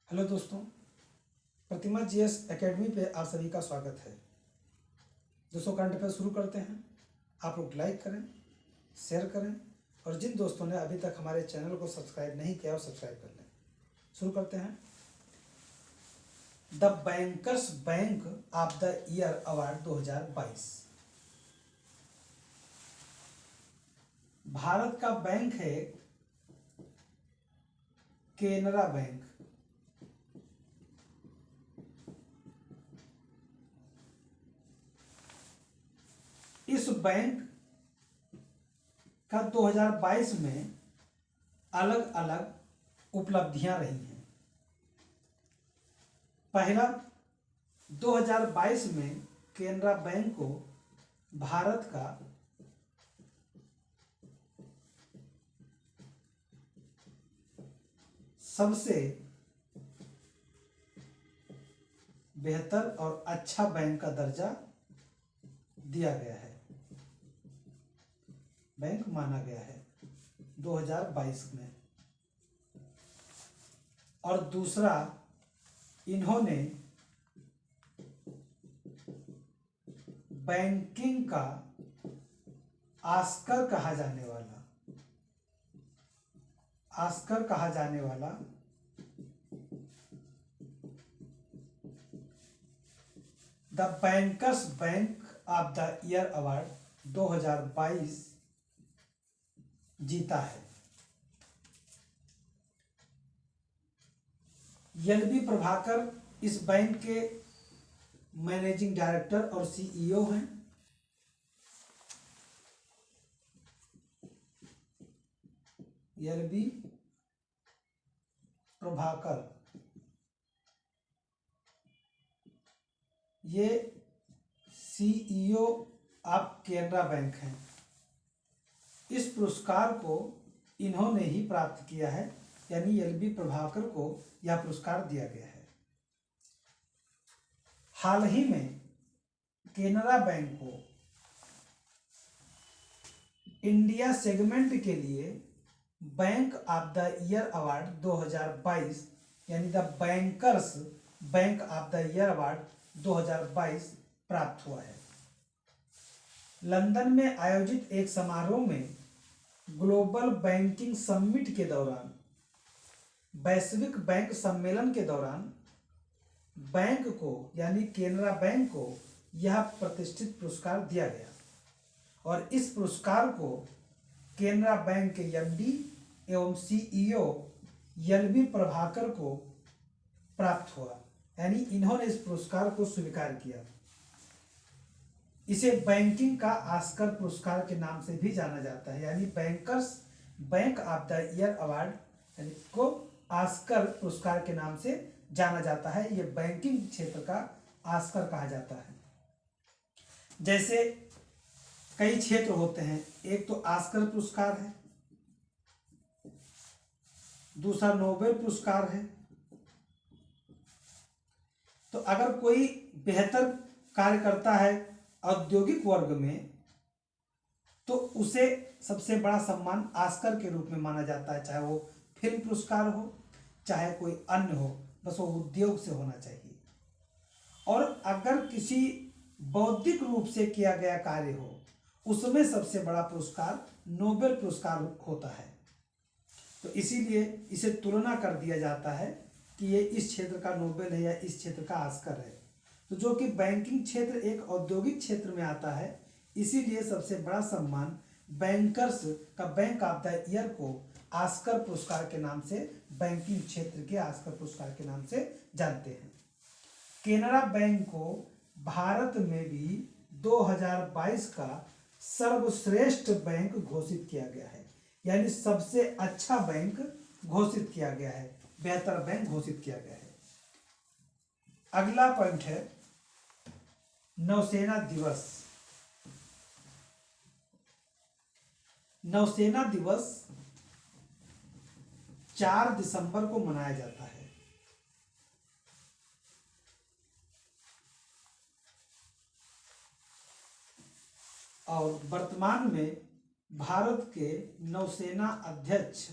Hello दोस्तों, प्रतिमा GS academy पे आप सभी का स्वागत है। दोस्तों, करंट अफेयर शुरू करते हैं। आप लोग लाइक करें, शेयर करें और जिन दोस्तों ने अभी तक हमारे चैनल को सब्सक्राइब नहीं किया वो सब्सक्राइब कर लें। शुरू करते हैं। The bankers bank of the year award 2022। Bharat का बैंक है केनरा बैंक। इस बैंक का 2022 में अलग अलग उपलब्धियां रही हैं। पहला, 2022 में केनरा बैंक को भारत का सबसे बेहतर और अच्छा बैंक का दर्जा दिया गया है, बैंक माना गया है 2022 में। और दूसरा, इन्होंने बैंकिंग का ऑस्कर कहा जाने वाला the bankers bank of the year award 2022 जीता है। एल.बी. प्रभाकर इस बैंक के मैनेजिंग डायरेक्टर और सीईओ हैं। एल.बी. प्रभाकर ये सीईओ ऑफ केनरा बैंक हैं। इस पुरस्कार को इन्होंने ही प्राप्त किया है, यानी एल.बी. प्रभाकर को यह पुरस्कार दिया गया है। हाल ही में केनरा बैंक को इंडिया सेगमेंट के लिए bank of the year award 2022 यानी the bankers bank of the year award 2022 प्राप्त हुआ है। लंदन में आयोजित एक समारोह में ग्लोबल बैंकिंग समिट के दौरान, वैश्विक बैंक सम्मेलन के दौरान बैंक को यानी केनरा बैंक को यह प्रतिष्ठित पुरस्कार दिया गया और इस पुरस्कार को केनरा बैंक के एमडी एवं सीईओ एल.बी. प्रभाकर को प्राप्त हुआ, यानी इन्होंने इस पुरस्कार को स्वीकार किया। इसे बैंकिंग का ऑस्कर पुरस्कार के नाम से भी जाना जाता है, यानी bankers bank of the year award यानी को ऑस्कर पुरस्कार के नाम से जाना जाता है। यह बैंकिंग क्षेत्र का ऑस्कर कहा जाता है। जैसे कई क्षेत्र होते हैं, एक तो ऑस्कर पुरस्कार है, दूसरा नोबेल पुरस्कार है। तो अगर कोई बेहतर कार्य करता है औद्योगिक वर्ग में तो उसे सबसे बड़ा सम्मान ऑस्कर के रूप में माना जाता है, चाहे वो फिल्म पुरस्कार हो चाहे कोई अन्य हो, बस वो उद्योग से होना चाहिए। और अगर किसी बौद्धिक रूप से किया गया कार्य हो उसमें सबसे बड़ा पुरस्कार नोबेल पुरस्कार होता है। तो इसीलिए इसे तुलना कर दिया जाता है कि ये इस क्षेत्र का नोबेल है या इस क्षेत्र का ऑस्कर है। तो जो कि बैंकिंग क्षेत्र एक औद्योगिक क्षेत्र में आता है, इसीलिए सबसे बड़ा सम्मान बैंकर्स का बैंक ऑफ द ईयर को ऑस्कर पुरस्कार के नाम से, बैंकिंग क्षेत्र के ऑस्कर पुरस्कार के नाम से जानते हैं। केनरा बैंक को भारत में भी 2022 का सर्वश्रेष्ठ बैंक घोषित किया गया है, यानी सबसे अच्छा बैंक घोषित किया गया है, बेहतर बैंक घोषित किया गया है। अगला पॉइंट है नौसेना दिवस। नौसेना दिवस 4 दिसंबर को मनाया जाता है। और वर्तमान में भारत के नौसेना अध्यक्ष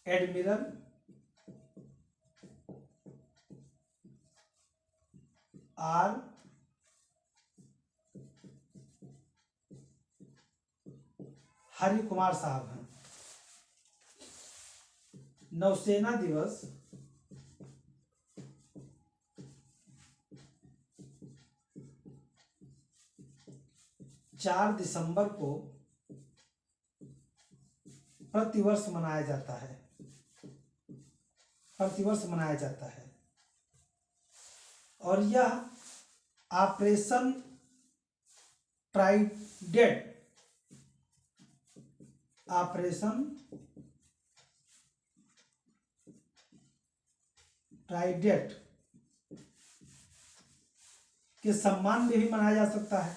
एडमिरल आर हरि कुमार साहब हैं। नौसेना दिवस 4 दिसंबर को प्रतिवर्ष मनाया जाता है, प्रतिवर्ष मनाया जाता है। और यह ऑपरेशन ट्राइडेंट, ऑपरेशन ट्राइडेंट के सम्मान में भी मनाया जा सकता है।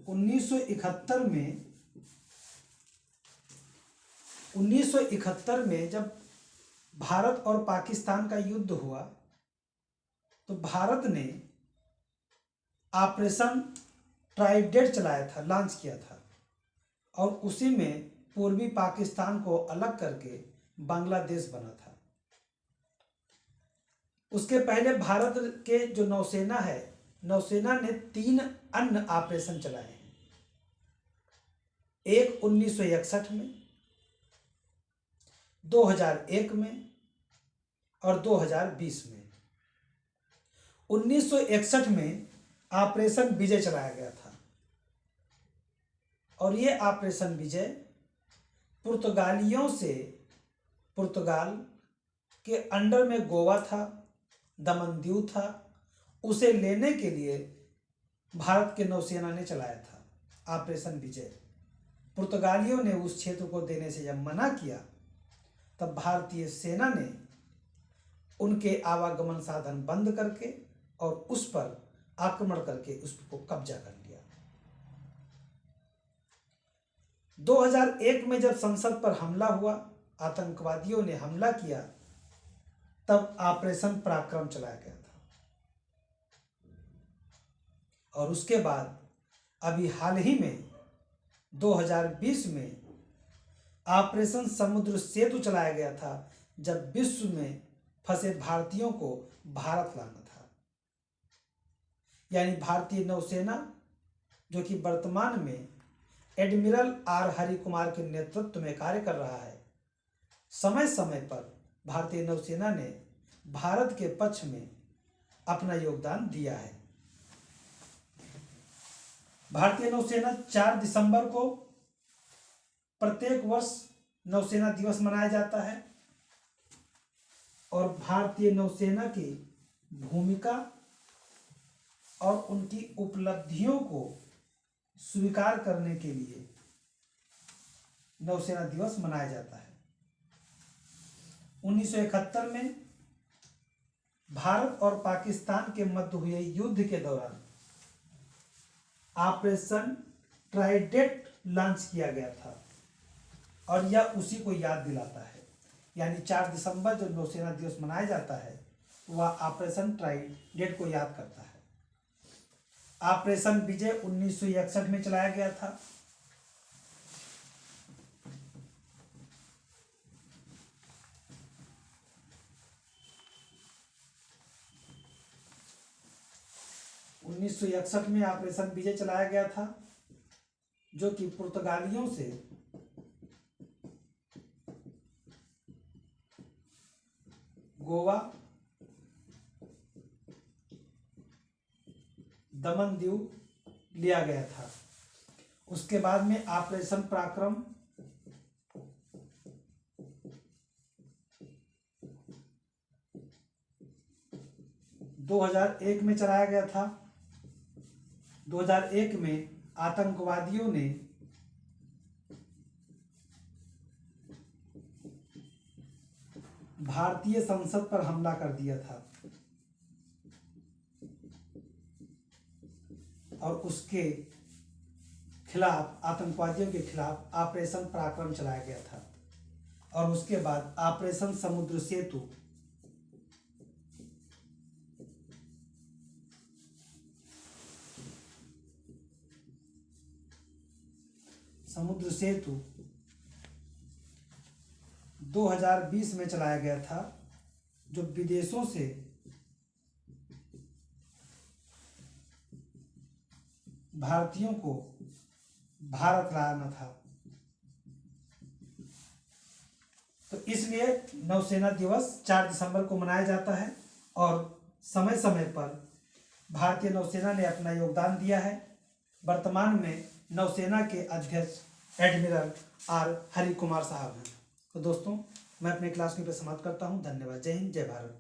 1971 में जब भारत और पाकिस्तान का युद्ध हुआ तो भारत ने ऑपरेशन ट्राइडेंट चलाया था, लॉन्च किया था, और उसी में पूर्वी पाकिस्तान को अलग करके बांग्लादेश बना था। उसके पहले भारत के जो नौसेना है, नौसेना ने 3 अन्य ऑपरेशन चलाए हैं। एक 1961 में, 2001 में और 2020 में। 1961 में ऑपरेशन विजय चलाया गया था और ये ऑपरेशन विजय पुर्तगालियों से, पुर्तगाल के अंडर में गोवा था, दमन दीव था, उसे लेने के लिए भारत के नौसेना ने चलाया था ऑपरेशन विजय। पुर्तगालियों ने उस क्षेत्र को देने से जब मना किया तब भारतीय सेना ने उनके आवागमन साधन बंद करके और उस पर आक्रमण करके उसको कब्जा कर लिया। 2001 में जब संसद पर हमला हुआ, आतंकवादियों ने हमला किया, तब ऑपरेशन पराक्रम चलाया गया था। और उसके बाद अभी हाल ही में 2020 में ऑपरेशन समुद्र सेतु चलाया गया था, जब विश्व में फंसे भारतीयों को भारत लाना था। यानी भारतीय नौसेना, जो कि वर्तमान में एडमिरल आर हरि कुमार के नेतृत्व में कार्य कर रहा है, समय समय पर भारतीय नौसेना ने भारत के पक्ष में अपना योगदान दिया है। भारतीय नौसेना 4 दिसंबर को प्रत्येक वर्ष नौसेना दिवस मनाया जाता है और भारतीय नौसेना की भूमिका और उनकी उपलब्धियों को स्वीकार करने के लिए नौसेना दिवस मनाया जाता है। 1971 में भारत और पाकिस्तान के मध्य हुए युद्ध के दौरान ऑपरेशन ट्राइडेंट लॉन्च किया गया था और यह उसी को याद दिलाता है। यानी 4 दिसंबर जो नौसेना दिवस मनाया जाता है वह ऑपरेशन ट्राइडेंट को याद करता है। ऑपरेशन विजय 1961 में चलाया गया था। में ऑपरेशन विजय चलाया गया था, जो कि पुर्तगालियों से गोवा, दमन दीव लिया गया था। उसके बाद में ऑपरेशन पराक्रम 2001 में चलाया गया था। 2001 में आतंकवादियों ने भारतीय संसद पर हमला कर दिया था और उसके खिलाफ, आतंकवादियों के खिलाफ ऑपरेशन पराक्रम चलाया गया था। और उसके बाद ऑपरेशन समुद्र सेतु 2020 में चलाया गया था, जो विदेशों से भारतीयों को भारत लाना था। तो इसलिए नौसेना दिवस 4 दिसंबर को मनाया जाता है और समय समय पर भारतीय नौसेना ने अपना योगदान दिया है। वर्तमान में नौसेना के अध्यक्ष एडमिरल आर हरि कुमार साहब हैं। तो दोस्तों, मैं अपने क्लास में समाप्त करता हूं। धन्यवाद। जय हिंद, जय भारत।